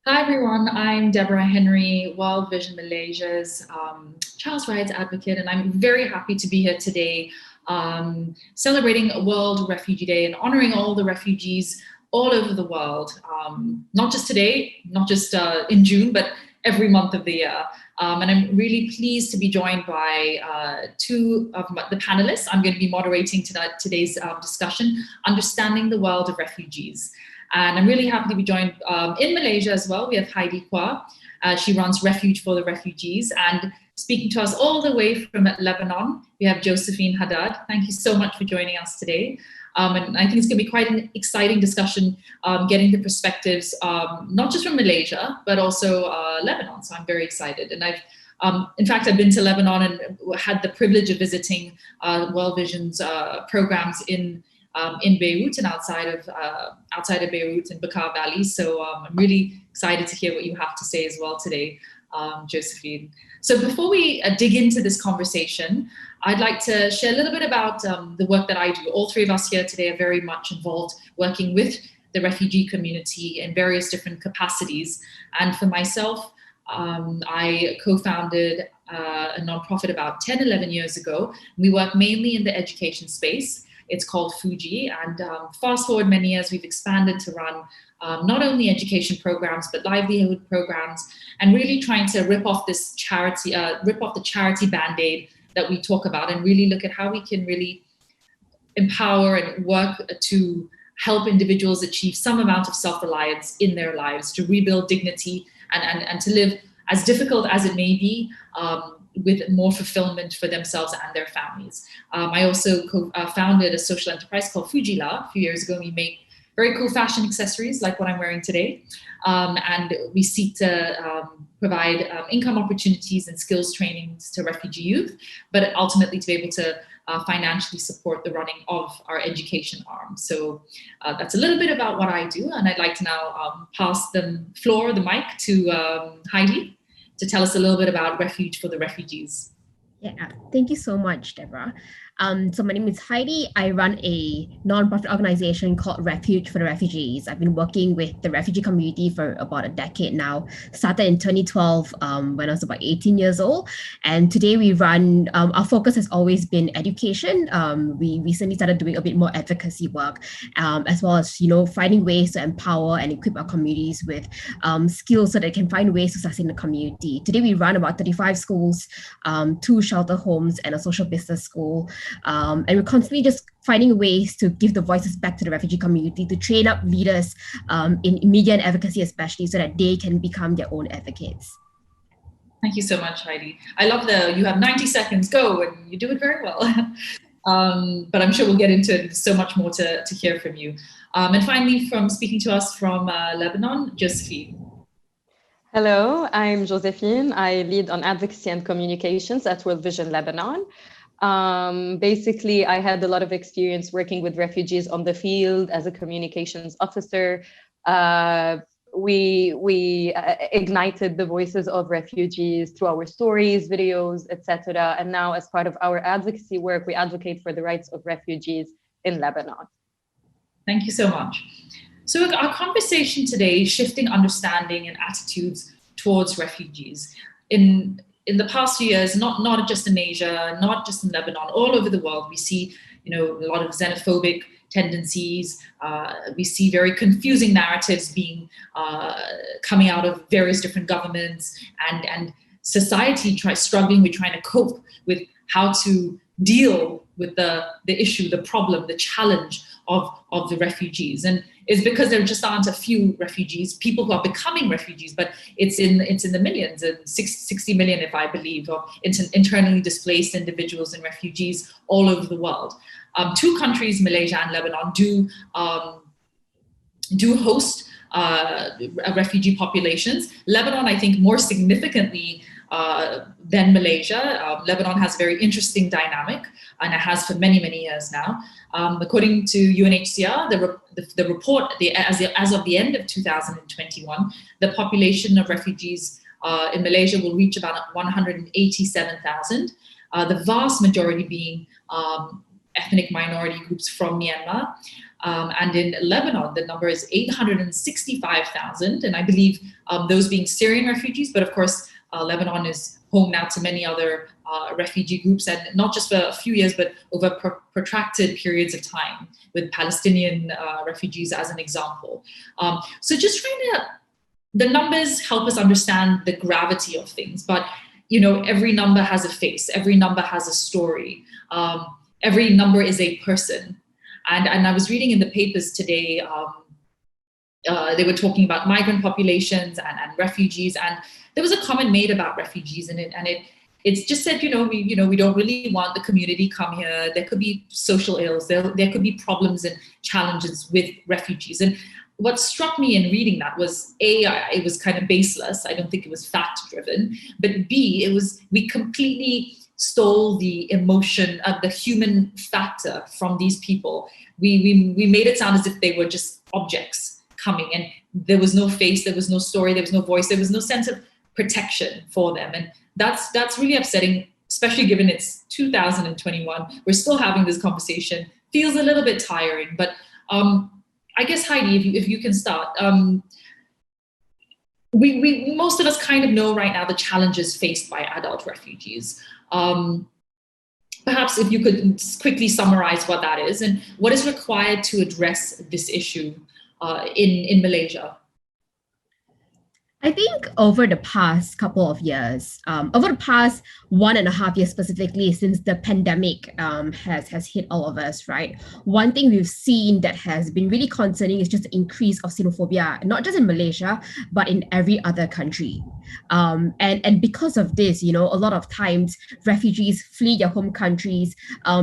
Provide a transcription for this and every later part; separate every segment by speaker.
Speaker 1: Hi everyone, I'm Deborah Henry, World Vision Malaysia's child's rights advocate, and I'm very happy to be here today celebrating World Refugee Day and honoring all the refugees all over the world, not just today, not just in June, but every month of the year. And I'm really pleased to be joined by two of the panelists. I'm going to be moderating today's discussion, Understanding the World of Refugees. And I'm really happy to be joined in Malaysia as well. We have Heidy Quah. She runs Refuge for the Refugees. And speaking to us all the way from Lebanon, we have Josephine Haddad. Thank you so much for joining us today. And I think it's going to be quite an exciting discussion, getting the perspectives, not just from Malaysia, but also Lebanon. So I'm very excited. And in fact, I've been to Lebanon and had the privilege of visiting World Vision's programs in Beirut and outside of Beirut in Bekaa Valley. So I'm really excited to hear what you have to say as well today, Josephine. So before we dig into this conversation, I'd like to share a little bit about the work that I do. All three of us here today are very much involved working with the refugee community in various different capacities. And for myself, I co-founded a nonprofit about 10, 11 years ago. We work mainly in the education space. It's called Fugee, and fast forward many years, we've expanded to run not only education programs, but livelihood programs, and really trying to rip off the charity band-aid that we talk about and really look at how we can really empower and work to help individuals achieve some amount of self-reliance in their lives, to rebuild dignity and to live, as difficult as it may be, with more fulfillment for themselves and their families. I also founded a social enterprise called Fugee a few years ago. We make very cool fashion accessories like what I'm wearing today. And we seek to provide income opportunities and skills trainings to refugee youth, but ultimately to be able to financially support the running of our education arm. So that's a little bit about what I do. And I'd like to now pass the mic to Heidy, to tell us a little bit about Refuge for the Refugees.
Speaker 2: Yeah, thank you so much, Deborah. So my name is Heidy. I run a nonprofit organization called Refuge for the Refugees. I've been working with the refugee community for about a decade now. Started in 2012 when I was about 18 years old. And today we run, our focus has always been education. We recently started doing a bit more advocacy work, as well as, finding ways to empower and equip our communities with skills so that they can find ways to sustain the community. Today we run about 35 schools, 2 shelter homes, and a social business school. And we're constantly just finding ways to give the voices back to the refugee community, to train up leaders in media and advocacy especially, so that they can become their own advocates.
Speaker 1: Thank you so much, Heidy. I love you have 90 seconds, go, and you do it very well. But I'm sure we'll get into it. So much more to hear from you. And finally, speaking to us from Lebanon, Josephine.
Speaker 3: Hello, I'm Josephine. I lead on advocacy and communications at World Vision Lebanon. Basically, I had a lot of experience working with refugees on the field as a communications officer. We ignited the voices of refugees through our stories, videos, etc. And now, as part of our advocacy work, we advocate for the rights of refugees in Lebanon.
Speaker 1: Thank you so much. So our conversation today is shifting understanding and attitudes towards refugees. In the past few years, not just in Asia, not just in Lebanon, all over the world, we see a lot of xenophobic tendencies. We see very confusing narratives being coming out of various different governments, and society struggling with trying to cope with how to deal with the issue, the problem, the challenge of the refugees. And it's because there just aren't a few refugees, people who are becoming refugees, but it's in the millions, and 60 million, if I believe, of internally displaced individuals and refugees all over the world. 2 countries, Malaysia and Lebanon, do host refugee populations. Lebanon, I think, more significantly than Malaysia. Lebanon has a very interesting dynamic, and it has for many, many years now. According to UNHCR, the report, as of the end of 2021, the population of refugees in Malaysia will reach about 187,000, the vast majority being ethnic minority groups from Myanmar. And in Lebanon, the number is 865,000. And I believe those being Syrian refugees, but of course, Lebanon is home now to many other refugee groups, and not just for a few years, but over protracted periods of time, with Palestinian refugees as an example. So just the numbers help us understand the gravity of things, but every number has a face, every number has a story, every number is a person. And I was reading in the papers today, they were talking about migrant populations and refugees, and there was a comment made about refugees in it, and it's just said, we don't really want the community come here. There could be social ills, there could be problems and challenges with refugees. And what struck me in reading that was, A, it was kind of baseless. I don't think it was fact-driven. But B, we completely stole the emotion of the human factor from these people. We made it sound as if they were just objects coming, and there was no face, there was no story, there was no voice, there was no sense of protection for them. And that's really upsetting, especially given it's 2021. We're still having this conversation. Feels a little bit tiring, but I guess, Heidy, if you can start. We most of us kind of know right now the challenges faced by adult refugees. Perhaps if you could quickly summarize what that is and what is required to address this issue in Malaysia.
Speaker 2: I think over the past couple of years, over the past 1.5 years specifically, since the pandemic has hit all of us, right? One thing we've seen that has been really concerning is just the increase of xenophobia, not just in Malaysia, but in every other country. And because of this, a lot of times refugees flee their home countries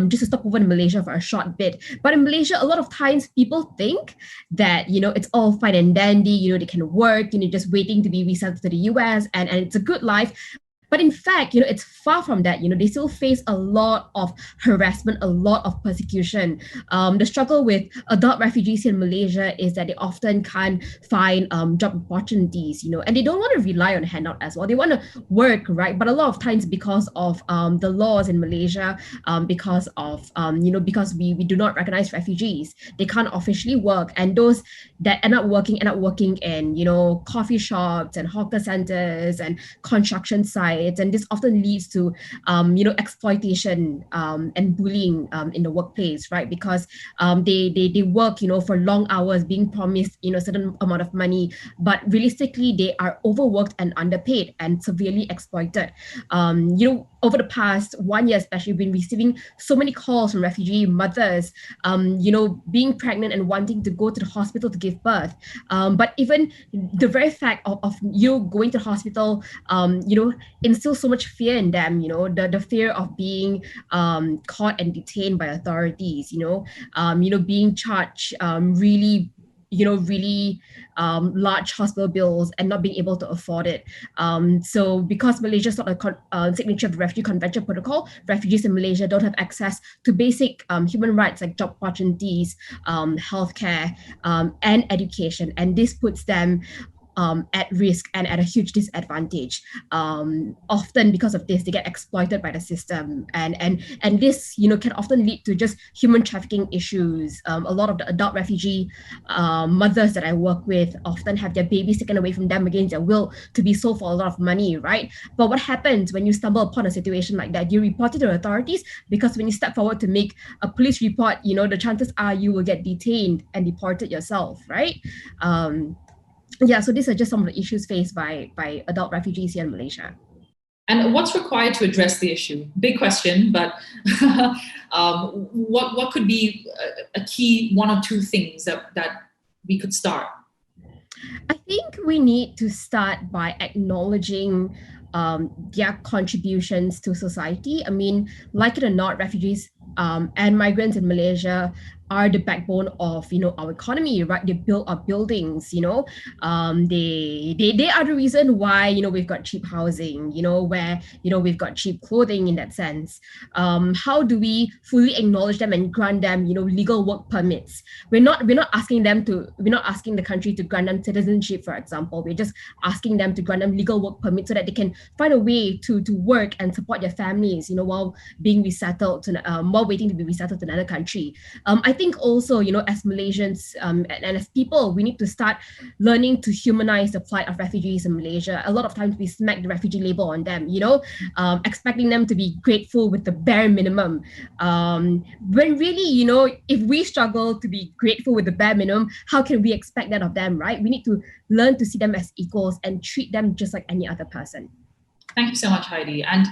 Speaker 2: just to stop over in Malaysia for a short bit. But in Malaysia, a lot of times people think that, it's all fine and dandy, they can work, just waiting to be resettled to the US and it's a good life. But in fact, it's far from that. They still face a lot of harassment, a lot of persecution. The struggle with adult refugees in Malaysia is that they often can't find job opportunities, and they don't want to rely on handout as well. They want to work, right? But a lot of times because of the laws in Malaysia, because we do not recognize refugees, they can't officially work. And those that end up working in, coffee shops and hawker centers and construction sites. And this often leads to, exploitation and bullying in the workplace, right? Because they work, for long hours, being promised, a certain amount of money, but realistically they are overworked and underpaid and severely exploited. Over the past 1 year, especially, we've been receiving so many calls from refugee mothers, being pregnant and wanting to go to the hospital to give birth. But even the very fact of you going to the hospital, instills so much fear in them, the fear of being caught and detained by authorities, being charged really large hospital bills and not being able to afford it. So because Malaysia is not a signature of the Refugee Convention Protocol, refugees in Malaysia don't have access to basic human rights like job opportunities, healthcare, and education. And this puts them at risk and at a huge disadvantage. Often because of this, they get exploited by the system, and this can often lead to just human trafficking issues. A lot of the adult refugee mothers that I work with often have their babies taken away from them against their will to be sold for a lot of money, right? But what happens when you stumble upon a situation like that? You report it to the authorities, because when you step forward to make a police report, the chances are you will get detained and deported yourself, right? So these are just some of the issues faced by adult refugees here in Malaysia.
Speaker 1: And what's required to address the issue? Big question, but what could be a key one or two things that we could start?
Speaker 2: I think we need to start by acknowledging their contributions to society. I mean, like it or not, refugees and migrants in Malaysia are the backbone of our economy, right? They build our buildings, they are the reason why we've got cheap housing, where we've got cheap clothing in that sense. How do we fully acknowledge them and grant them legal work permits? We're not asking the country to grant them citizenship, for example. We're just asking them to grant them legal work permits so that they can find a way to work and support their families, while being resettled while waiting to be resettled to another country. I think also, as Malaysians and as people, we need to start learning to humanize the plight of refugees in Malaysia. A lot of times we smack the refugee label on them, expecting them to be grateful with the bare minimum. When really, if we struggle to be grateful with the bare minimum, how can we expect that of them, right? We need to learn to see them as equals and treat them just like any other person.
Speaker 1: Thank you so much, Heidy. And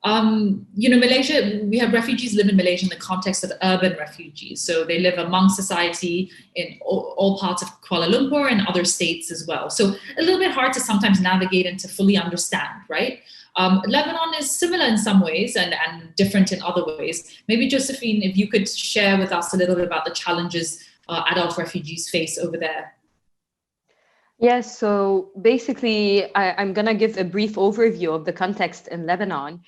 Speaker 1: Malaysia, we have refugees live in Malaysia in the context of urban refugees. So they live among society in all parts of Kuala Lumpur and other states as well. So a little bit hard to sometimes navigate and to fully understand, right? Lebanon is similar in some ways and different in other ways. Maybe Josephine, if you could share with us a little bit about the challenges adult refugees face over there.
Speaker 3: Yes, so basically, I'm going to give a brief overview of the context in Lebanon.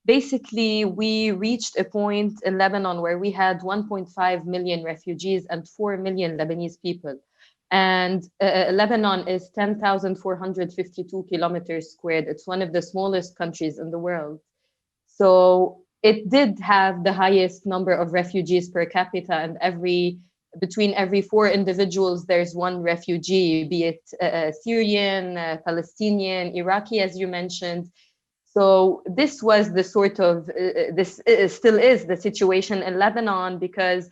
Speaker 3: Basically, we reached a point in Lebanon where we had 1.5 million refugees and 4 million Lebanese people. And Lebanon is 10,452 kilometers squared. It's one of the smallest countries in the world. So it did have the highest number of refugees per capita, and between every 4 individuals, there's one refugee, be it Syrian, Palestinian, Iraqi, as you mentioned. So this was the sort of, still is the situation in Lebanon, because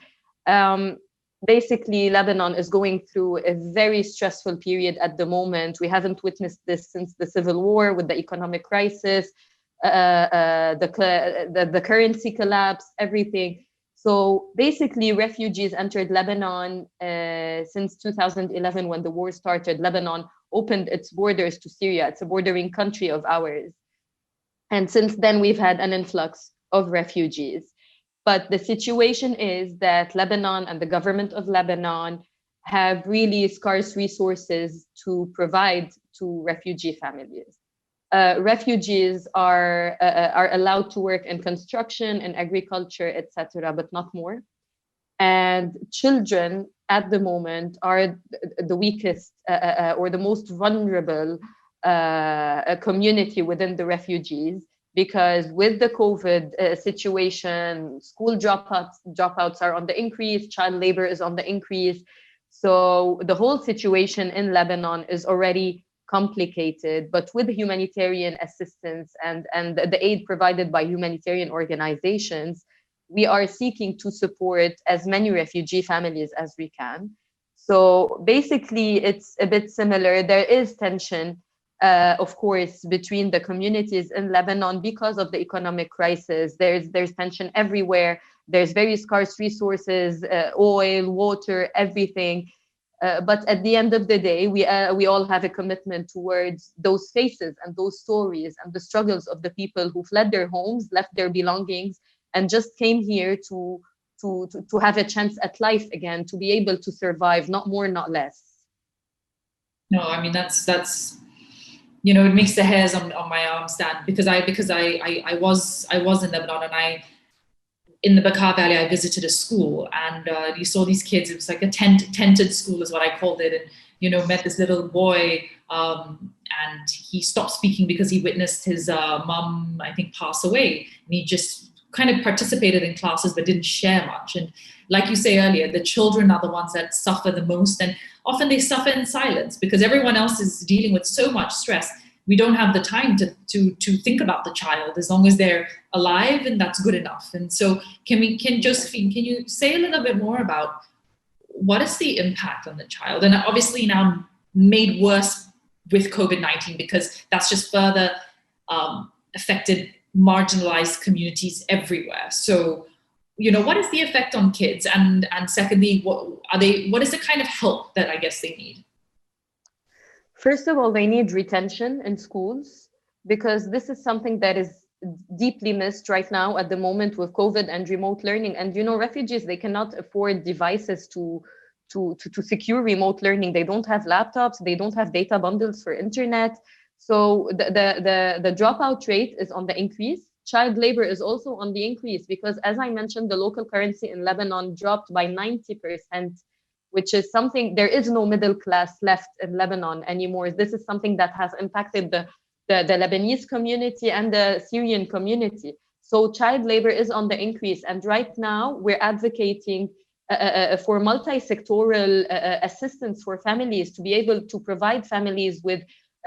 Speaker 3: basically Lebanon is going through a very stressful period at the moment. We haven't witnessed this since the civil war, with the economic crisis, the currency collapse, everything. So basically, refugees entered Lebanon since 2011, when the war started. Lebanon opened its borders to Syria. It's a bordering country of ours. And since then, we've had an influx of refugees. But the situation is that Lebanon and the government of Lebanon have really scarce resources to provide to refugee families. Refugees are allowed to work in construction and agriculture, etc., but not more. And children at the moment are the weakest or the most vulnerable community within the refugees, because with the COVID situation, school dropouts are on the increase, child labor is on the increase. So the whole situation in Lebanon is already complicated, but with humanitarian assistance and the aid provided by humanitarian organizations, we are seeking to support as many refugee families as we can. So basically, it's a bit similar. There is tension, of course, between the communities in Lebanon because of the economic crisis. There's tension everywhere. There's very scarce resources, oil, water, everything. But at the end of the day, we all have a commitment towards those faces and those stories and the struggles of the people who fled their homes, left their belongings, and just came here to have a chance at life again, to be able to survive, not more, not less.
Speaker 1: No, I mean that's it makes the hairs on my arm stand, because I was in Lebanon, and in the Bekaa Valley, I visited a school, and you saw these kids. It was like a tented school is what I called it. And, met this little boy, and he stopped speaking because he witnessed his mum, I think, pass away. And he just kind of participated in classes, but didn't share much. And like you say earlier, the children are the ones that suffer the most. And often they suffer in silence because everyone else is dealing with so much stress. We don't have the time to think about the child, as long as they're alive, and that's good enough. And so Josephine, can you say a little bit more about what is the impact on the child? And obviously now made worse with COVID-19, because that's just further affected marginalized communities everywhere. So, what is the effect on kids? And secondly, what is the kind of help that I guess they need?
Speaker 3: First of all, they need retention in schools, because this is something that is deeply missed right now at the moment with COVID and remote learning. And refugees, they cannot afford devices to secure remote learning. They don't have laptops, they don't have data bundles for internet. So the dropout rate is on the increase. Child labor is also on the increase, because as I mentioned, the local currency in Lebanon dropped by 90%. Which is something, there is no middle class left in Lebanon anymore. This is something that has impacted the Lebanese community and the Syrian community. So child labor is on the increase. And right now we're advocating for multi-sectoral assistance for families to be able to provide families with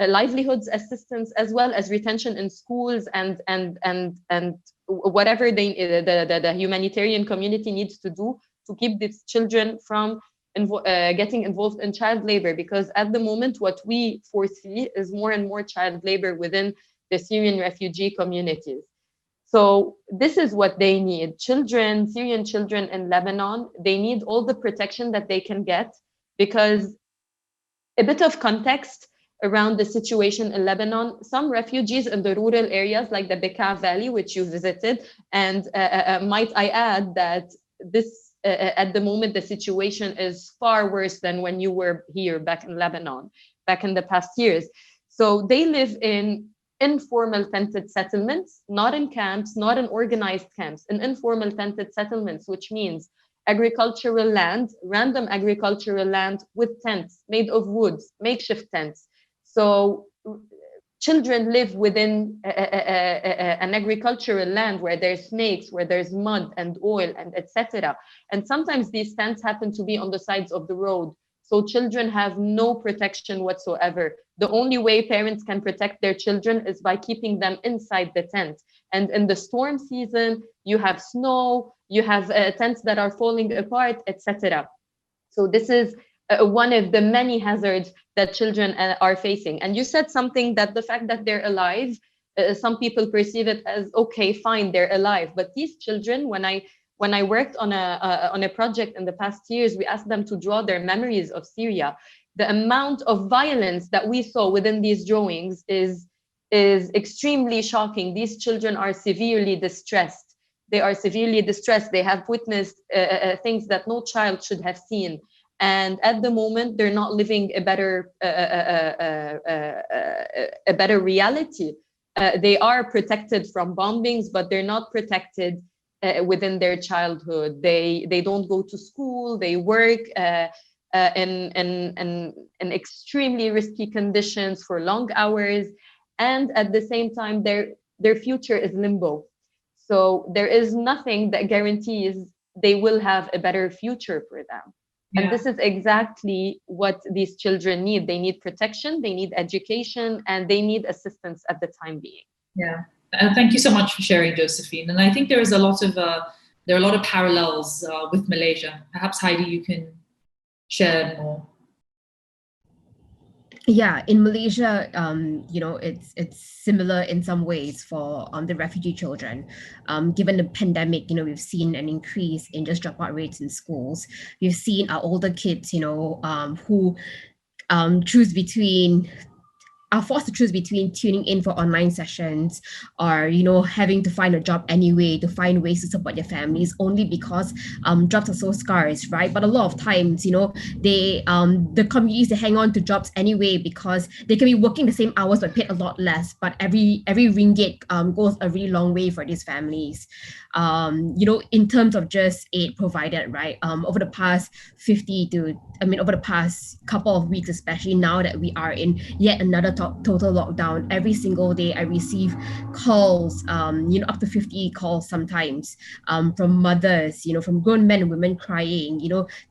Speaker 3: livelihoods assistance, as well as retention in schools and whatever the humanitarian community needs to do to keep these children from getting involved in child labor. Because at the moment, what we foresee is more and more child labor within the Syrian refugee communities. So this is what they need. Children, Syrian children in Lebanon, they need all the protection that they can get, because a bit of context around the situation in Lebanon, some refugees in the rural areas like the Bekaa Valley, which you visited, and might I add that this at the moment, the situation is far worse than when you were here back in Lebanon, back in the past years. So they live in informal tented settlements, not in camps, not in organized camps, in informal tented settlements, which means agricultural land, random agricultural land with tents made of wood, makeshift tents. So children live within an agricultural land where there's snakes, where there's mud and oil and etc. And sometimes these tents happen to be on the sides of the road. So children have no protection whatsoever. The only way parents can protect their children is by keeping them inside the tent. And in the storm season, you have snow, you have tents that are falling apart, etc. So this is one of the many hazards that children are facing. And you said something, that the fact that they're alive, some people perceive it as, okay, fine, they're alive. But these children, when I worked on a project in the past years, we asked them to draw their memories of Syria. The amount of violence that we saw within these drawings is extremely shocking. These children are severely distressed. They are severely distressed. They have witnessed things that no child should have seen. And at the moment, they're not living a better reality. They are protected from bombings, but they're not protected within their childhood. They don't go to school. They work in extremely risky conditions for long hours, and at the same time, their future is limbo. So there is nothing that guarantees they will have a better future for them. Yeah. And this is exactly what these children need. They need protection, they need education, and they need assistance at the time being.
Speaker 1: Yeah. Thank you so much for sharing, Josephine. And I think there are a lot of parallels with Malaysia. Perhaps Heidi, you can share more.
Speaker 2: Yeah, in Malaysia, it's similar in some ways for the refugee children. Given the pandemic, we've seen an increase in just dropout rates in schools. We've seen our older kids, who are forced to choose between tuning in for online sessions or, having to find a job anyway, to find ways to support their families, only because jobs are so scarce, right? But a lot of times, the communities, they hang on to jobs anyway because they can be working the same hours but paid a lot less. But every ringgit goes a really long way for these families. In terms of just aid provided, right? Over the past couple of weeks, especially now that we are in yet another total lockdown, every single day I receive calls, up to 50 calls sometimes, from mothers, from grown men and women crying,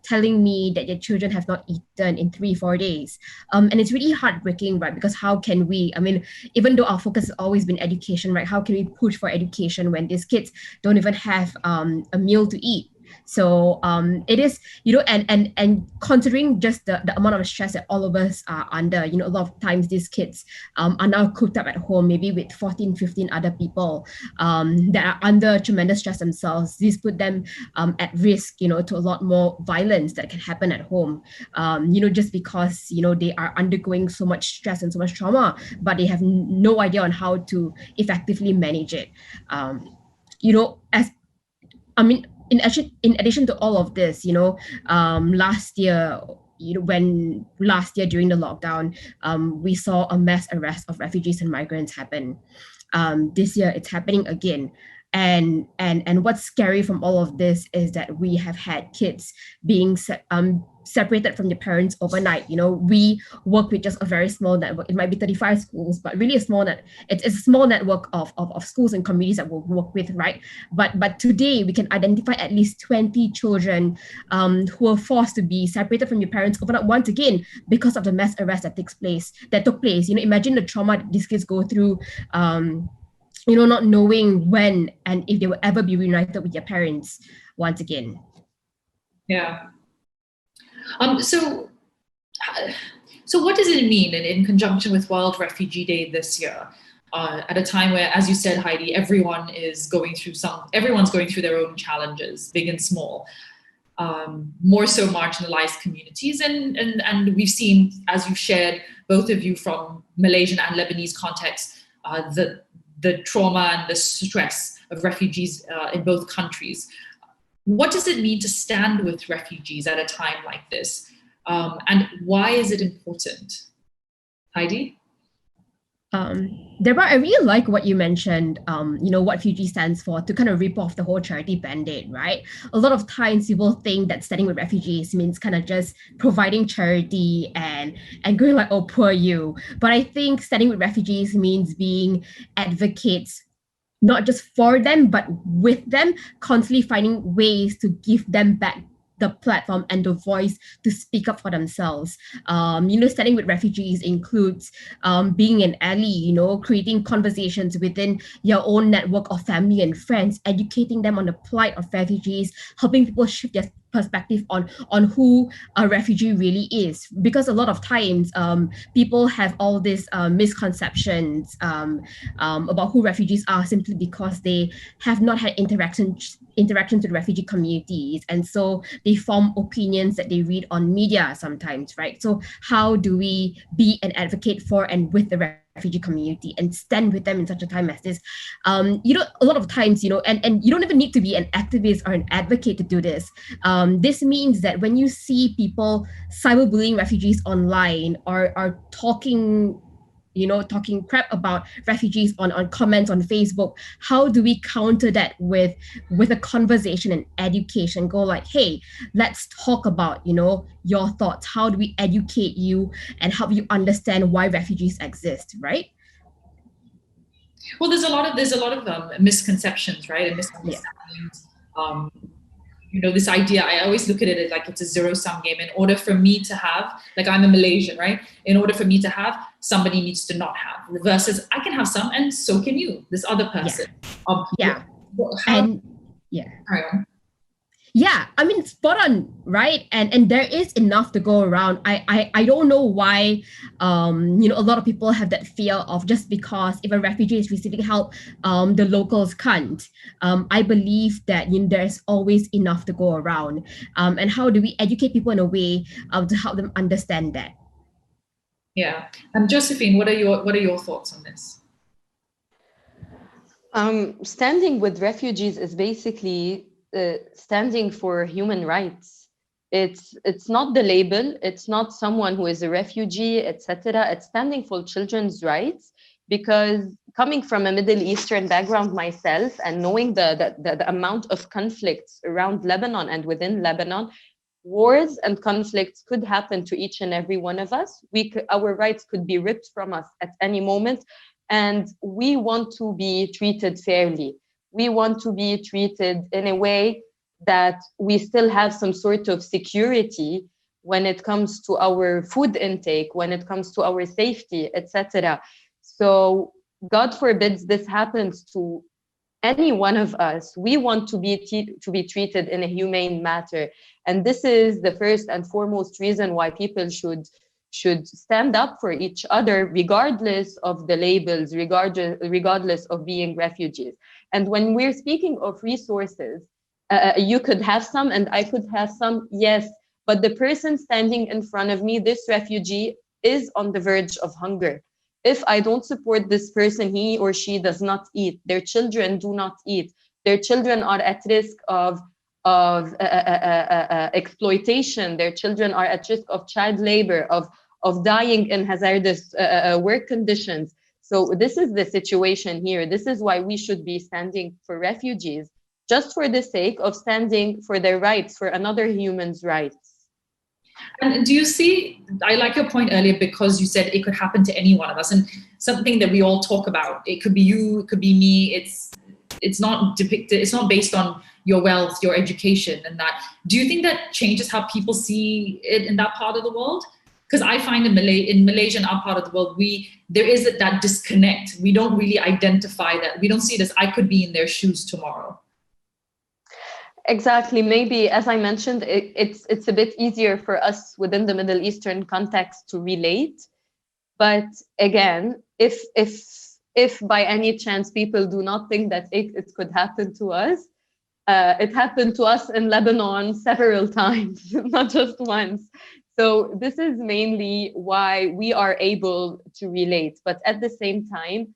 Speaker 2: telling me that their children have not eaten in 3-4 days. And it's really heartbreaking, right? Because how can we, even though our focus has always been education, right? How can we push for education when these kids don't even have a meal to eat? So it is, and considering just the amount of stress that all of us are under, a lot of times these kids are now cooped up at home, maybe with 14, 15 other people that are under tremendous stress themselves. These put them at risk, to a lot more violence that can happen at home, just because, they are undergoing so much stress and so much trauma, but they have no idea on how to effectively manage it. In addition to all of this, last year during the lockdown, we saw a mass arrest of refugees and migrants happen. This year it's happening again. And what's scary from all of this is that we have had kids being separated from their parents overnight. We work with just a very small network. It might be 35 schools, but really it's a small network of schools and communities that we'll work with, right? But today we can identify at least 20 children who are forced to be separated from your parents overnight once again because of the mass arrest that took place. Imagine the trauma that these kids go through, not knowing when and if they will ever be reunited with their parents once again.
Speaker 1: Yeah. So what does it mean in conjunction with World Refugee Day this year, at a time where, as you said, Heidi, everyone's going through their own challenges, big and small, more so marginalized communities, and we've seen, as you shared, both of you from Malaysian and Lebanese context, the trauma and the stress of refugees in both countries. What does it mean to stand with refugees at a time like this? And why is it important? Heidi?
Speaker 2: Deborah, I really like what you mentioned, what Fugee stands for, to kind of rip off the whole charity band-aid, right? A lot of times people think that standing with refugees means kind of just providing charity and going like, oh, poor you. But I think standing with refugees means being advocates, not just for them, but with them, constantly finding ways to give them back the platform and the voice to speak up for themselves. Standing with refugees includes being an ally, creating conversations within your own network of family and friends, educating them on the plight of refugees, helping people shift their perspective on who a refugee really is. Because a lot of times people have all these misconceptions about who refugees are simply because they have not had interactions with refugee communities, and so they form opinions that they read on media sometimes, right? So how do we be an advocate for and with the refugee community and stand with them in such a time as this? A lot of times, and you don't even need to be an activist or an advocate to do this. This means that when you see people cyberbullying refugees online or are talking crap about refugees on comments on Facebook, how do we counter that with a conversation and education? Go like, hey, let's talk about, your thoughts. How do we educate you and help you understand why refugees exist, right?
Speaker 1: Well, there's a lot of misconceptions, right? And misunderstandings. This idea, I always look at it as like it's a zero-sum game. In order for me to have, like I'm a Malaysian, right? In order for me to have, somebody needs to not have. Versus I can have some and so can you, this other person.
Speaker 2: Yeah.
Speaker 1: Carry on.
Speaker 2: Yeah, I mean, spot on, right? And there is enough to go around. I don't know why, a lot of people have that fear of just because if a refugee is receiving help, the locals can't. I believe that there's always enough to go around. And how do we educate people in a way to help them understand that?
Speaker 1: Yeah. Josephine, what are your thoughts on this?
Speaker 3: Standing with refugees is basically standing for human rights. It's not the label, it's not someone who is a refugee, etc. It's standing for children's rights, because coming from a Middle Eastern background myself and knowing the amount of conflicts around Lebanon and within Lebanon, wars and conflicts could happen to each and every one of us. Our rights could be ripped from us at any moment, and we want to be treated fairly. We want to be treated in a way that we still have some sort of security when it comes to our food intake, when it comes to our safety, etc. So God forbids this happens to any one of us. We want to be treated in a humane manner. And this is the first and foremost reason why people should stand up for each other, regardless of the labels, regardless of being refugees. And when we're speaking of resources, you could have some and I could have some, yes, but the person standing in front of me, this refugee, is on the verge of hunger. If I don't support this person, he or she does not eat. Their children do not eat. Their children are at risk of exploitation. Their children are at risk of child labor, of dying in hazardous work conditions. So this is the situation here. This is why we should be standing for refugees, just for the sake of standing for their rights, for another human's rights.
Speaker 1: And do you see, I like your point earlier, because you said it could happen to any one of us, and something that we all talk about. It could be you, it could be me. It's not depicted, it's not based on your wealth, your education, and that. Do you think that changes how people see it in that part of the world? Because I find in Malaysia, in our part of the world, there is that disconnect. We don't really identify that. We don't see it as I could be in their shoes tomorrow.
Speaker 3: Exactly. Maybe, as I mentioned, it's a bit easier for us within the Middle Eastern context to relate. But again, if by any chance people do not think that it could happen to us, it happened to us in Lebanon several times, not just once. So this is mainly why we are able to relate. But at the same time,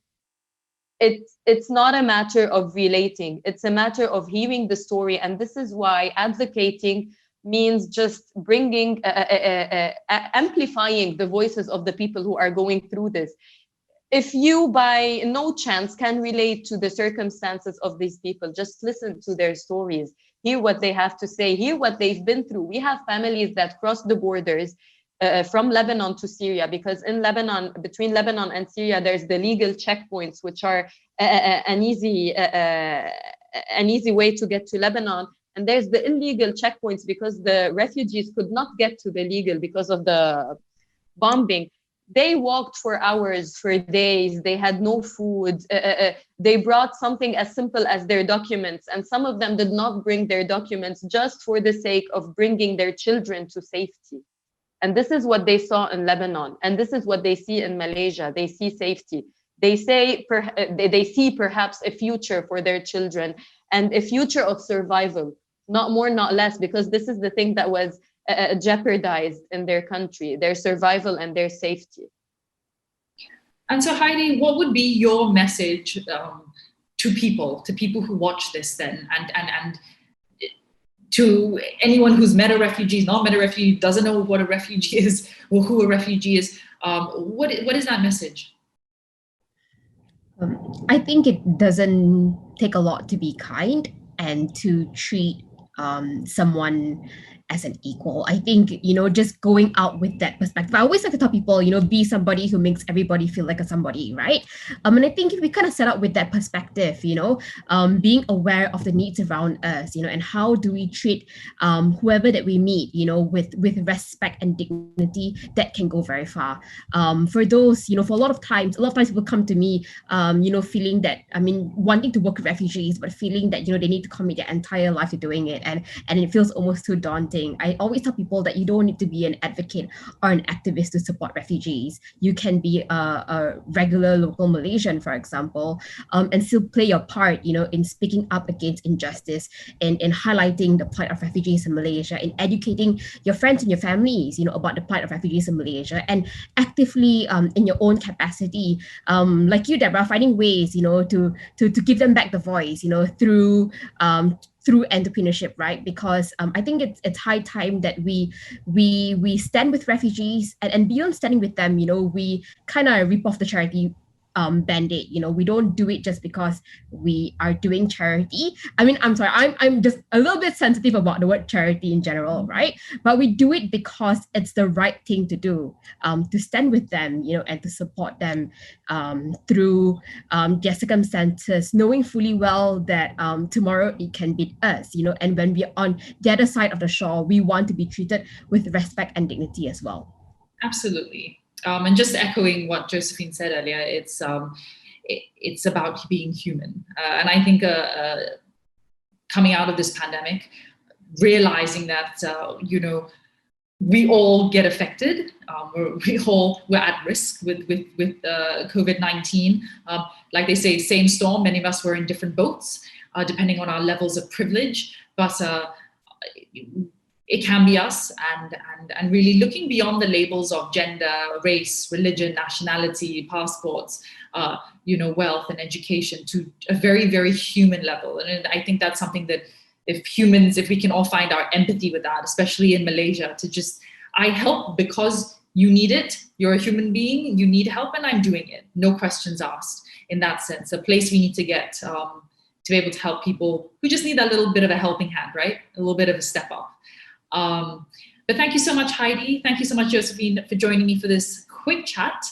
Speaker 3: it's not a matter of relating. It's a matter of hearing the story. And this is why advocating means just bringing, amplifying the voices of the people who are going through this. If you by no chance can relate to the circumstances of these people, just listen to their stories, hear what they have to say, hear what they've been through. We have families that cross the borders from Lebanon to Syria, because in Lebanon, between Lebanon and Syria, there's the legal checkpoints, which are an easy way to get to Lebanon. And there's the illegal checkpoints, because the refugees could not get to the legal because of the bombing. They walked for hours, for days. They had no food. They brought something as simple as their documents. And some of them did not bring their documents just for the sake of bringing their children to safety. And this is what they saw in Lebanon. And this is what they see in Malaysia. They see safety. They see perhaps a future for their children, and a future of survival, not more, not less, because this is the thing that was jeopardized in their country, their survival and their safety.
Speaker 1: And so, Heidy, what would be your message to people who watch this then, and to anyone who's met a refugee, not met a refugee, doesn't know what a refugee is or who a refugee is? What is that message?
Speaker 2: I think it doesn't take a lot to be kind and to treat someone as an equal. I think, just going out with that perspective. I always like to tell people, be somebody who makes everybody feel like a somebody, right? And I think if we kind of set up with that perspective, being aware of the needs around us, and how do we treat whoever that we meet, with respect and dignity, that can go very far. For those, for a lot of times people come to me, feeling that, wanting to work with refugees, but feeling that, they need to commit their entire life to doing it. And it feels almost too daunting. I always tell people that you don't need to be an advocate or an activist to support refugees. You can be a regular local Malaysian, for example, and still play your part, in speaking up against injustice and in highlighting the plight of refugees in Malaysia, in educating your friends and your families, about the plight of refugees in Malaysia, and actively in your own capacity, like you, Deborah, finding ways, to give them back the voice, through entrepreneurship, right? Because I think it's high time that we stand with refugees, and beyond standing with them, we kind of rip off the charity band-aid. We don't do it just because we are doing charity. I'm sorry, I'm just a little bit sensitive about the word charity in general, right? But we do it because it's the right thing to do, to stand with them, and to support them through their circumstances, knowing fully well that tomorrow it can be us, and when we're on the other side of the shore, we want to be treated with respect and dignity as well.
Speaker 1: Absolutely. And just echoing what Josephine said earlier, it's about being human. And I think coming out of this pandemic, realizing that, we all get affected. We're at risk with COVID-19. Like they say, same storm, many of us were in different boats, depending on our levels of privilege. But it can be us, and really looking beyond the labels of gender, race, religion, nationality, passports, wealth and education, to a very, very human level. And I think that's something that if we can all find our empathy with that, especially in Malaysia, I help because you need it, you're a human being, you need help, and I'm doing it. No questions asked in that sense. A place we need to get to be able to help people who just need that little bit of a helping hand, right? A little bit of a step up. But thank you so much, Heidy. Thank you so much, Josephine, for joining me for this quick chat.